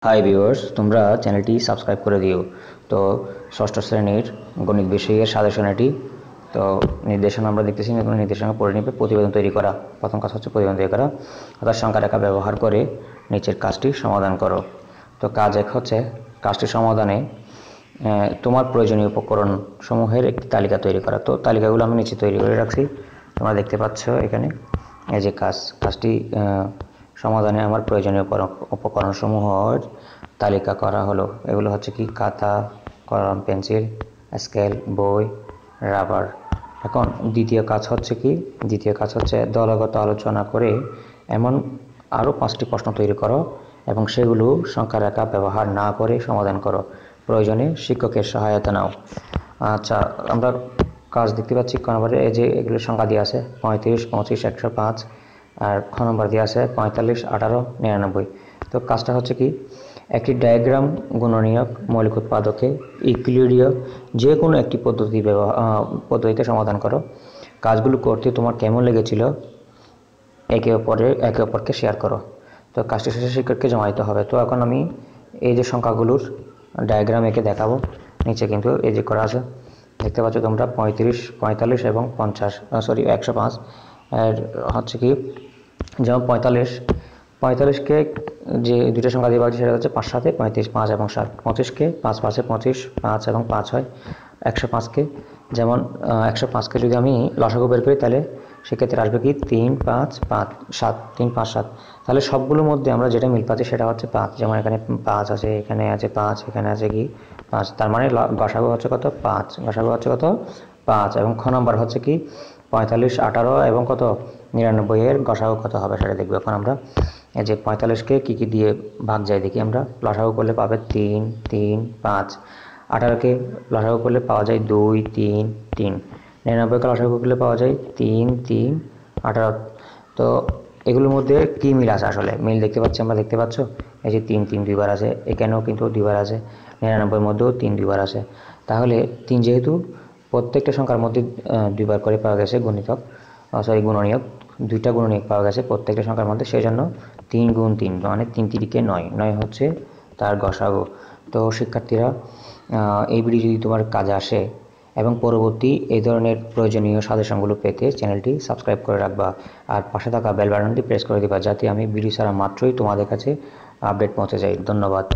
Hi viewers, তোমরা চ্যানেলটি subscribe করে দিও। তো ষষ্ঠ শ্রেণীর গণিত বিষয়ের সাজেশন এটি। তো নির্দেশনা আমরা দেখতেছি, নির্দেশনা পড়ে নিবে। প্রতিবেদন তৈরি করা, প্রথম কাজ হচ্ছে প্রতিবেদন তৈরি করা, অর্থাৎ সংখ্যা রেখা ব্যবহার করে নিচের কাজটি সমাধান করো। তো কাজ এক হচ্ছে কাজটি সমাধানে তোমার প্রয়োজনীয় উপকরণ সমূহের একটি তালিকা তৈরি করা। তো তালিকাগুলো আমি নিচে তৈরি করে রাখছি, তোমরা দেখতে পাচ্ছ এখানে। এই যে কাজটি সমাধানে আমার প্রয়োজনীয় উপকরণসমূহের তালিকা করা হলো। এগুলো হচ্ছে কি খাতা, কলম, পেন্সিল, স্কেল, বই, রাবার। এখন দ্বিতীয় কাজ হচ্ছে দলগত আলোচনা করে এমন আরও 5টি প্রশ্ন তৈরি করো এবং সেগুলো সংখ্যা রেখা ব্যবহার না করে সমাধান করো। প্রয়োজনে শিক্ষকের সহায়তা নাও। আচ্ছা, আমরা কাজ দেখতে পাচ্ছি ক নম্বরে এই যে এগুলো সংখ্যা দিয়ে আছে 35, 25, 105, আর খ নম্বর দিয়ে আছে 45, 18, 99। তো কাজটা হচ্ছে কি, একটি ডায়াগ্রাম গুণনীয়ক মৌলিক উৎপাদকে ইউক্লিডীয় যে কোনো একটি পদ্ধতিতে সমাধান করো। কাজগুলো করতে তোমার কেমন লেগেছিল একে অপরকে শেয়ার করো। তো কাজটি শেষে শিক্ষককে জমা দিতে হবে। তো এখন আমি এই যে সংখ্যাগুলোর ডায়াগ্রাম এঁকে দেখাবো। নিচে কিন্তু এই যে করা আছে, দেখতে পাচ্ছ তোমরা 35, 45 এবং 105 এর হচ্ছে কি, যেমন 45কে যে দুটো সংখ্যা দিয়ে পাচ্ছি সেটা হচ্ছে 5 7 35, 5 এবং 7। 25কে 5 5 25, 5 এবং 5 হয়। 105কে যেমন 105কে যদি আমি লসাগু বের করি তাহলে সেক্ষেত্রে আসবে কি 3 5 5 7, 3 5 7। তাহলে সবগুলোর মধ্যে আমরা যেটা মিল পাচ্ছি সেটা হচ্ছে 5। যেমন এখানে 5 আছে, এখানে আছে 5, এখানে আছে কি 5। তার মানে গসাগু হচ্ছে কত 5, গসাগু হচ্ছে কত 5। এবং খ নম্বর হচ্ছে কি 45, 18 এবং কত 99 এর গসাগু কত হবে সেটা দেখব। এখন আমরা এই যে 45কে কী দিয়ে ভাগ যায় দেখি। আমরা লসাগু করলে পাবে 3 3 5। 18কে লসাগু করলে পাওয়া যায় 2 3 3। 99কে লসাগু করলে পাওয়া যায় 3 3 18। তো এগুলোর মধ্যে কি মিল আছে? আসলে মিল আমরা দেখতে পাচ্ছ এই যে 3 3 দুইবার আছে, এখানেও কিন্তু দুইবার আছে, 99 মধ্যেও 3 দুইবার আছে। তাহলে 3 যেহেতু প্রত্যেকটা সংখ্যার মধ্যে দুইবার করে পাওয়া গেছে গুণনীয়ক, দুইটা গুণনীয়ক পাওয়া গেছে প্রত্যেকটা সংখ্যার মধ্যে, সেই জন্য 3 গুণ 3 মানে 3 3কে 9, 9 হচ্ছে তার গসাগু। তো শিক্ষার্থীরা, এই ভিডিও যদি তোমার কাজে আসে এবং পরবর্তী এই ধরনের প্রয়োজনীয় সাজেশনগুলো পেতে চ্যানেলটি সাবস্ক্রাইব করে রাখবা, আর পাশে থাকা বেল বাটনটি প্রেস করে দিবা যাতে আমি ভিডিও ছাড়া মাত্রই তোমাদের কাছে আপডেট পৌঁছে যায়। ধন্যবাদ।